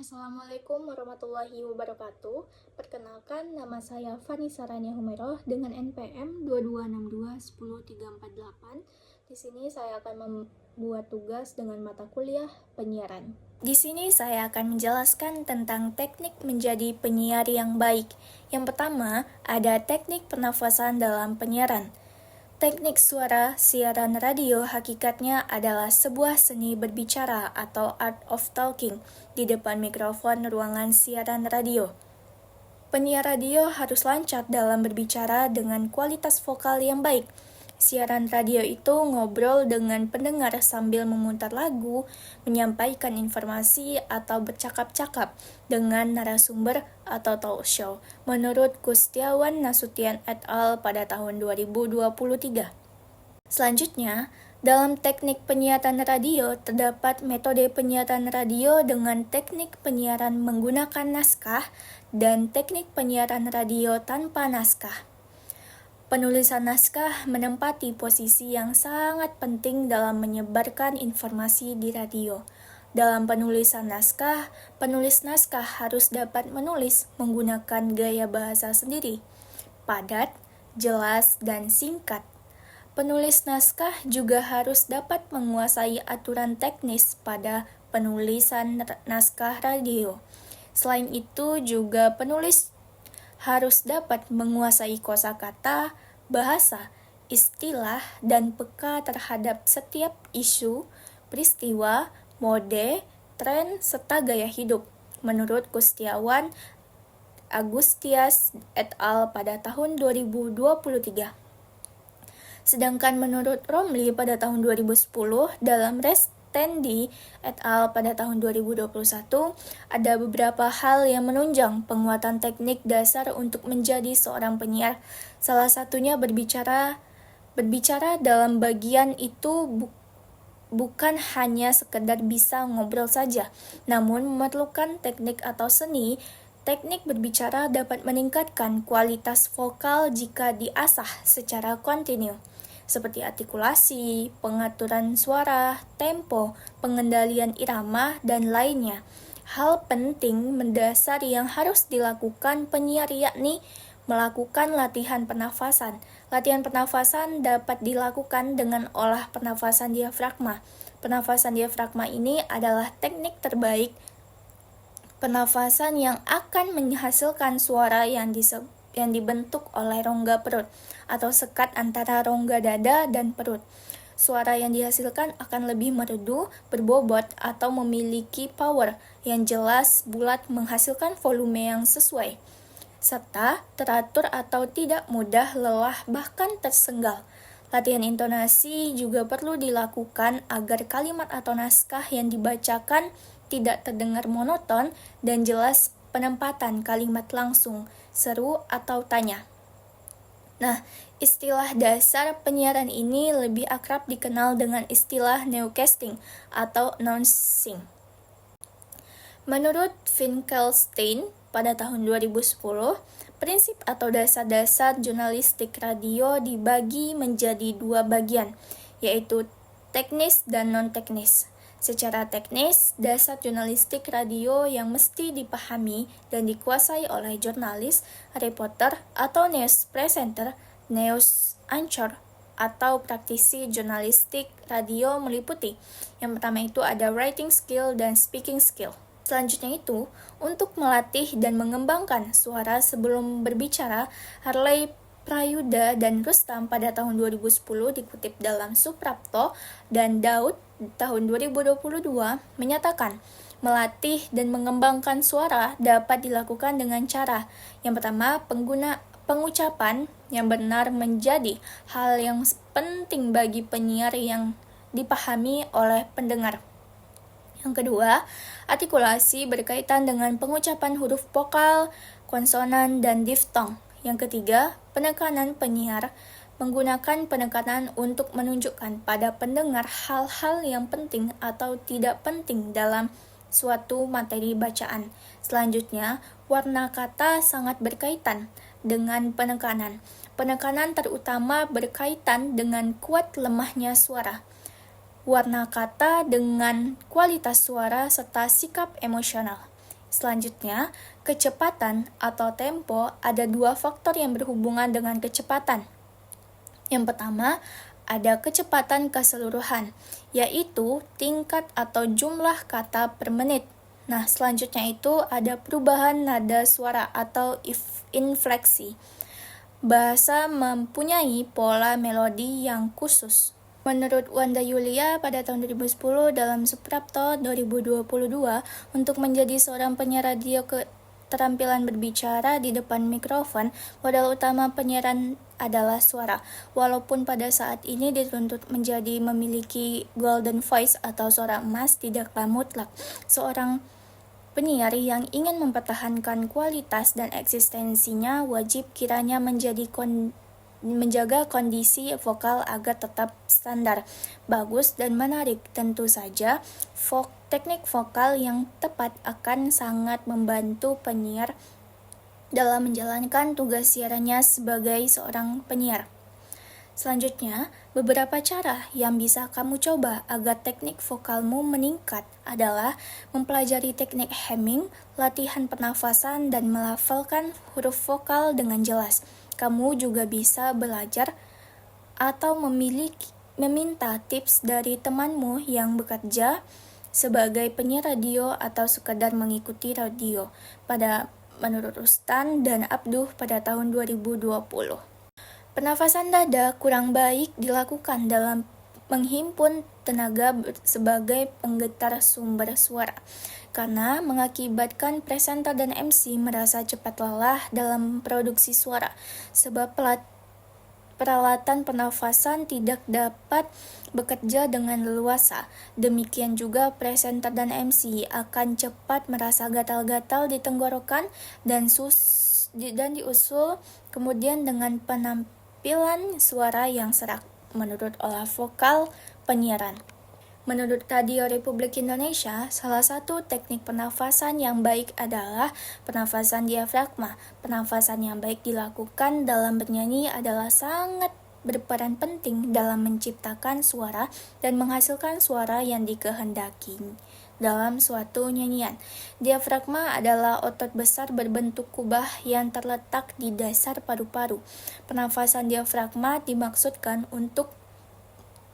Assalamualaikum warahmatullahi wabarakatuh. Perkenalkan, nama saya Vanessa Rania Humeroh dengan NPM 2262 10348. Di sini saya akan membuat tugas dengan mata kuliah penyiaran. Di sini saya akan menjelaskan tentang teknik menjadi penyiar yang baik. Yang pertama, ada teknik pernafasan dalam penyiaran. Teknik suara siaran radio hakikatnya adalah sebuah seni berbicara atau art of talking di depan mikrofon ruangan siaran radio. Penyiar radio harus lancar dalam berbicara dengan kualitas vokal yang baik. Siaran radio itu ngobrol dengan pendengar sambil memutar lagu, menyampaikan informasi atau bercakap-cakap dengan narasumber atau talk show, menurut Kustiawan Nasution et al. Pada tahun 2023. Selanjutnya, dalam teknik penyiaran radio terdapat metode penyiaran radio dengan teknik penyiaran menggunakan naskah dan teknik penyiaran radio tanpa naskah. Penulisan naskah menempati posisi yang sangat penting dalam menyebarkan informasi di radio. Dalam penulisan naskah, penulis naskah harus dapat menulis menggunakan gaya bahasa sendiri, padat, jelas, dan singkat. Penulis naskah juga harus dapat menguasai aturan teknis pada penulisan naskah radio. Selain itu, juga penulis harus dapat menguasai kosakata, bahasa, istilah, dan peka terhadap setiap isu, peristiwa, mode, tren, serta gaya hidup, menurut Kustiawan Agustias et al. Pada tahun 2023. Sedangkan menurut Romli pada tahun 2010, dalam Restendi et al. Pada tahun 2021, ada beberapa hal yang menunjang penguatan teknik dasar untuk menjadi seorang penyiar. Salah satunya berbicara dalam bagian itu bukan hanya sekedar bisa ngobrol saja, namun memerlukan teknik atau seni. Teknik berbicara dapat meningkatkan kualitas vokal jika diasah secara kontinu, seperti artikulasi, pengaturan suara, tempo, pengendalian irama, dan lainnya. Hal penting mendasar yang harus dilakukan penyiar yakni melakukan latihan pernafasan. Latihan pernafasan dapat dilakukan dengan olah pernafasan diafragma. Pernafasan diafragma ini adalah teknik terbaik pernafasan yang akan menghasilkan suara yang dibentuk oleh rongga perut atau sekat antara rongga dada dan perut. Suara yang dihasilkan akan lebih merdu, berbobot, atau memiliki power yang jelas, bulat, menghasilkan volume yang sesuai, serta teratur atau tidak mudah lelah bahkan tersenggal. Latihan intonasi juga perlu dilakukan agar kalimat atau naskah yang dibacakan tidak terdengar monoton dan jelas penempatan kalimat langsung, seru, atau tanya. Nah, istilah dasar penyiaran ini lebih akrab dikenal dengan istilah newscasting atau announcing. Menurut Finkelstein pada tahun 2010, prinsip atau dasar-dasar jurnalistik radio dibagi menjadi dua bagian, yaitu teknis dan non-teknis. Secara teknis, dasar jurnalistik radio yang mesti dipahami dan dikuasai oleh jurnalis, reporter, atau news presenter, news anchor, atau praktisi jurnalistik radio meliputi. Yang pertama itu ada writing skill dan speaking skill. Selanjutnya itu, untuk melatih dan mengembangkan suara sebelum berbicara, Harley Prayuda dan Rustam pada tahun 2010 dikutip dalam Suprapto dan Daud tahun 2022 menyatakan melatih dan mengembangkan suara dapat dilakukan dengan cara yang pertama, pengucapan yang benar menjadi hal yang penting bagi penyiar yang dipahami oleh pendengar. Yang kedua, artikulasi berkaitan dengan pengucapan huruf vokal, konsonan, dan diftong. Yang ketiga, penekanan penyiar menggunakan penekanan untuk menunjukkan pada pendengar hal-hal yang penting atau tidak penting dalam suatu materi bacaan. Selanjutnya, warna kata sangat berkaitan dengan penekanan. Penekanan terutama berkaitan dengan kuat lemahnya suara, warna kata dengan kualitas suara serta sikap emosional. Selanjutnya, kecepatan atau tempo ada dua faktor yang berhubungan dengan kecepatan. Yang pertama, ada kecepatan keseluruhan, yaitu tingkat atau jumlah kata per menit. Nah, selanjutnya itu ada perubahan nada suara atau infleksi. Bahasa mempunyai pola melodi yang khusus. Menurut Wanda Yulia pada tahun 2010 dalam Suprapto 2022, untuk menjadi seorang penyiar radio keterampilan berbicara di depan mikrofon, modal utama penyiaran adalah suara. Walaupun pada saat ini dituntut menjadi memiliki golden voice atau suara emas, tidaklah mutlak. Seorang penyiar yang ingin mempertahankan kualitas dan eksistensinya wajib kiranya menjaga kondisi vokal agar tetap standar, bagus, dan menarik. Tentu saja, teknik vokal yang tepat akan sangat membantu penyiar dalam menjalankan tugas siarannya sebagai seorang penyiar. Selanjutnya, beberapa cara yang bisa kamu coba agar teknik vokalmu meningkat adalah mempelajari teknik hemming, latihan pernafasan, dan melafalkan huruf vokal dengan jelas. Kamu juga bisa belajar atau meminta tips dari temanmu yang bekerja sebagai penyiar radio atau sekadar mengikuti radio menurut Rustan dan Abduh pada tahun 2020. Pernafasan dada kurang baik dilakukan dalam menghimpun tenaga sebagai penggetar sumber suara, karena mengakibatkan presenter dan MC merasa cepat lelah dalam produksi suara, sebab peralatan pernafasan tidak dapat bekerja dengan leluasa. Demikian juga presenter dan MC akan cepat merasa gatal-gatal di tenggorokan dan diusul kemudian dengan penampilan suara yang serak, menurut olah vokal penyiaran. Menurut Radio Republik Indonesia, salah satu teknik pernafasan yang baik adalah pernafasan diafragma. Pernafasan yang baik dilakukan dalam bernyanyi adalah sangat berperan penting dalam menciptakan suara dan menghasilkan suara yang dikehendaki dalam suatu nyanyian. Diafragma adalah otot besar berbentuk kubah yang terletak di dasar paru-paru. Pernafasan diafragma dimaksudkan untuk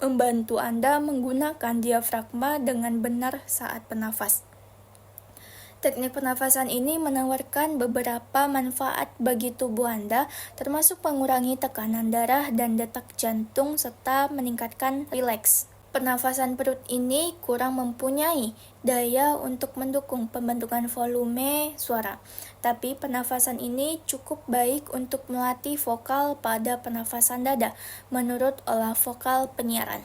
membantu Anda menggunakan diafragma dengan benar saat bernafas. Teknik pernafasan ini menawarkan beberapa manfaat bagi tubuh Anda, termasuk mengurangi tekanan darah dan detak jantung serta meningkatkan rileks. Pernafasan perut ini kurang mempunyai daya untuk mendukung pembentukan volume suara, tapi pernafasan ini cukup baik untuk melatih vokal pada pernafasan dada, menurut olah vokal penyiaran.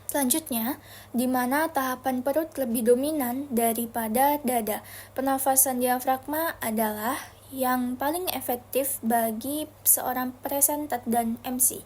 Selanjutnya, di mana tahapan perut lebih dominan daripada dada. Pernafasan diafragma adalah yang paling efektif bagi seorang presenter dan MC,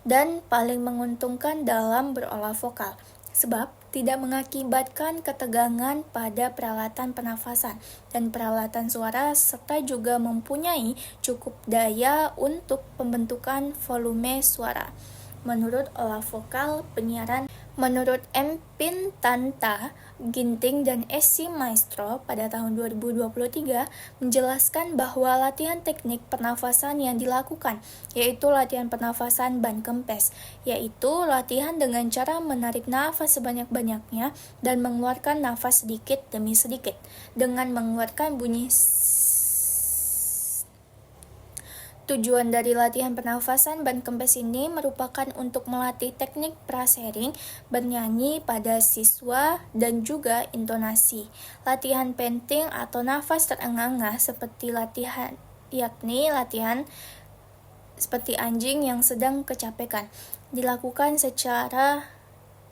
dan paling menguntungkan dalam berolah vokal, sebab tidak mengakibatkan ketegangan pada peralatan pernafasan dan peralatan suara, serta juga mempunyai cukup daya untuk pembentukan volume suara. Menurut olah vokal penyiaran, menurut M. Pintanta Ginting dan S.C. Maestro pada tahun 2023 menjelaskan bahwa latihan teknik pernafasan yang dilakukan, yaitu latihan pernafasan ban kempes, yaitu latihan dengan cara menarik nafas sebanyak-banyaknya dan mengeluarkan nafas sedikit demi sedikit dengan mengeluarkan bunyi. Tujuan dari latihan pernafasan ban kempes ini merupakan untuk melatih teknik frasering bernyanyi pada siswa dan juga intonasi. Latihan penting atau nafas terengah-engah yakni latihan seperti anjing yang sedang kecapekan, dilakukan secara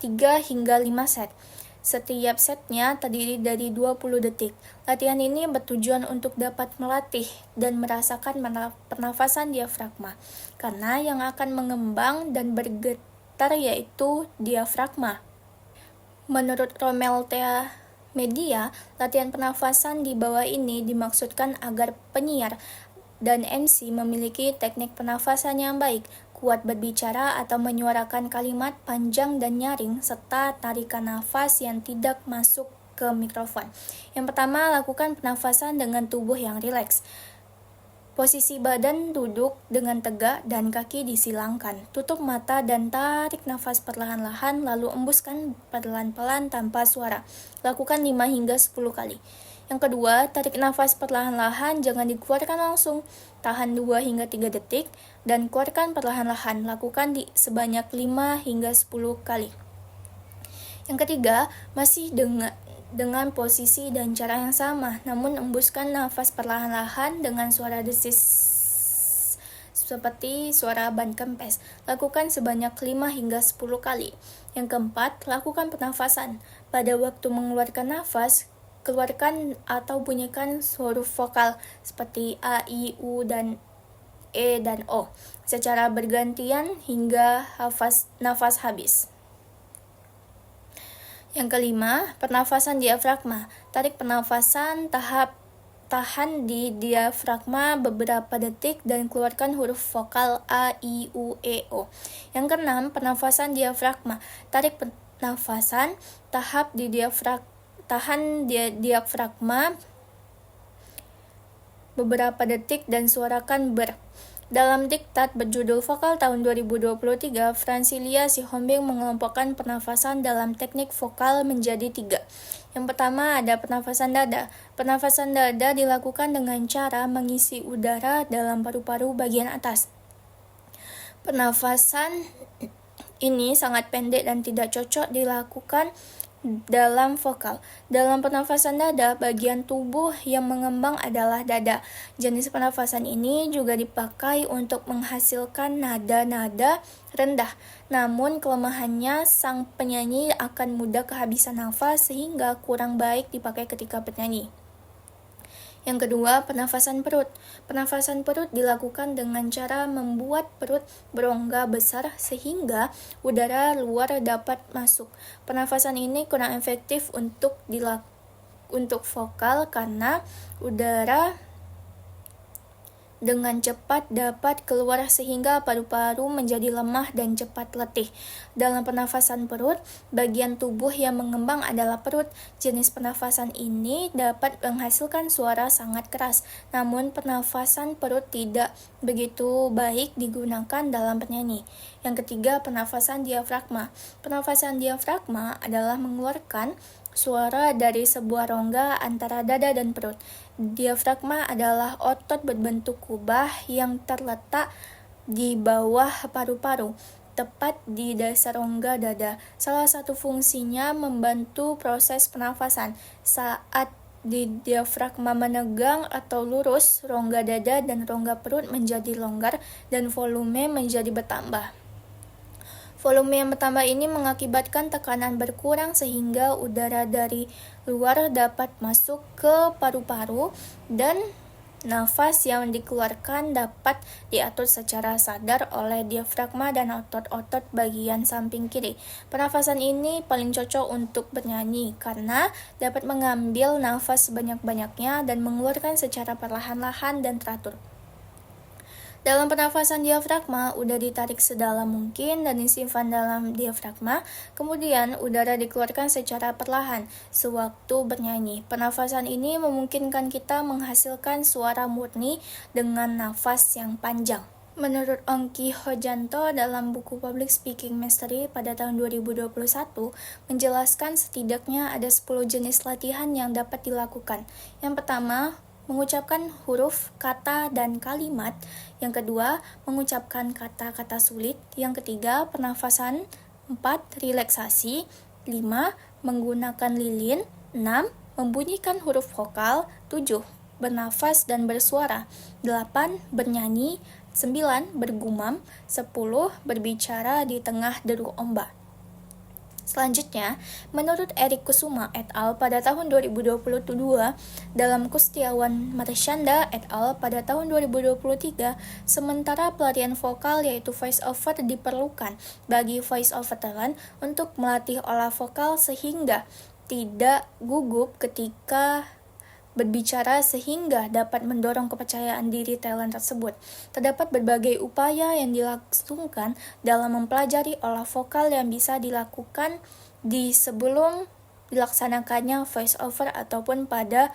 3 hingga 5 set. Setiap setnya terdiri dari 20 detik. Latihan ini bertujuan untuk dapat melatih dan merasakan pernafasan diafragma, karena yang akan mengembang dan bergetar yaitu diafragma. Menurut Rommel Thea Media, latihan pernafasan di bawah ini dimaksudkan agar penyiar dan MC memiliki teknik pernafasan yang baik, kuat berbicara atau menyuarakan kalimat panjang dan nyaring, serta tarikan nafas yang tidak masuk ke mikrofon. Yang pertama, lakukan pernafasan dengan tubuh yang rileks. Posisi badan duduk dengan tegak dan kaki disilangkan. Tutup mata dan tarik nafas perlahan-lahan, lalu embuskan pelan-pelan tanpa suara. Lakukan 5 hingga 10 kali. Yang kedua, tarik nafas perlahan-lahan, jangan dikeluarkan langsung. Tahan 2 hingga 3 detik dan keluarkan perlahan-lahan. Lakukan sebanyak 5 hingga 10 kali. Yang ketiga, masih dengan posisi dan cara yang sama, namun embuskan nafas perlahan-lahan dengan suara desis seperti suara ban kempes. Lakukan sebanyak 5 hingga 10 kali. Yang keempat, lakukan pernafasan. Pada waktu mengeluarkan nafas, keluarkan atau bunyikan huruf vokal seperti A, I, U, dan E, dan O secara bergantian hingga nafas habis. Yang kelima, pernafasan diafragma. Tarik pernafasan tahan di diafragma beberapa detik dan keluarkan huruf vokal A, I, U, E, O. Yang keenam, pernafasan diafragma. Tarik pernafasan tahan di diafragma beberapa detik dan suarakan ber. Dalam diktat berjudul Vokal tahun 2023, Francilia Sihombing mengelompokkan pernafasan dalam teknik vokal menjadi 3. Yang pertama ada pernafasan dada. Pernafasan dada dilakukan dengan cara mengisi udara dalam paru-paru bagian atas. Pernafasan ini sangat pendek dan tidak cocok dilakukan dalam vokal. Dalam pernafasan dada, bagian tubuh yang mengembang adalah dada. Jenis pernafasan ini juga dipakai untuk menghasilkan nada-nada rendah. Namun kelemahannya sang penyanyi akan mudah kehabisan nafas sehingga kurang baik dipakai ketika bernyanyi. Yang kedua, pernafasan perut. Pernafasan perut dilakukan dengan cara membuat perut berongga besar sehingga udara luar dapat masuk. Pernafasan ini kurang efektif untuk vokal karena udara dengan cepat dapat keluar sehingga paru-paru menjadi lemah dan cepat letih. Dalam pernafasan perut, bagian tubuh yang mengembang adalah perut. Jenis pernafasan ini dapat menghasilkan suara sangat keras, namun pernafasan perut tidak begitu baik digunakan dalam penyanyi. Yang ketiga, pernafasan diafragma. Pernafasan diafragma adalah mengeluarkan suara dari sebuah rongga antara dada dan perut. Diafragma adalah otot berbentuk kubah yang terletak di bawah paru-paru, tepat di dasar rongga dada. Salah satu fungsinya membantu proses pernafasan. Saat diafragma menegang atau lurus, rongga dada dan rongga perut menjadi longgar dan volume menjadi bertambah. Volume yang bertambah ini mengakibatkan tekanan berkurang sehingga udara dari luar dapat masuk ke paru-paru dan nafas yang dikeluarkan dapat diatur secara sadar oleh diafragma dan otot-otot bagian samping kiri. Pernafasan ini paling cocok untuk bernyanyi karena dapat mengambil nafas sebanyak-banyaknya dan mengeluarkan secara perlahan-lahan dan teratur. Dalam pernafasan diafragma, udara ditarik sedalam mungkin dan disimpan dalam diafragma, kemudian udara dikeluarkan secara perlahan sewaktu bernyanyi. Pernafasan ini memungkinkan kita menghasilkan suara murni dengan nafas yang panjang. Menurut Ongki Hojanto dalam buku Public Speaking Mastery pada tahun 2021, menjelaskan setidaknya ada 10 jenis latihan yang dapat dilakukan. Yang pertama, mengucapkan huruf, kata, dan kalimat. Yang kedua, mengucapkan kata-kata sulit. Yang ketiga, pernafasan. 4. Relaksasi. 5. Menggunakan lilin. 6. Membunyikan huruf vokal. 7. Bernafas dan bersuara. 8. Bernyanyi. 9. Bergumam. 10. Berbicara di tengah deru ombak. Selanjutnya, menurut Erik Kusuma et al. Pada tahun 2022, dalam Kustiawan Marsyanda et al. Pada tahun 2023, sementara pelatihan vokal yaitu voice over diperlukan bagi voice over talent untuk melatih olah vokal sehingga tidak gugup ketika berbicara sehingga dapat mendorong kepercayaan diri talent tersebut. Terdapat berbagai upaya yang dilangsungkan dalam mempelajari olah vokal yang bisa dilakukan di sebelum dilaksanakannya voice over ataupun pada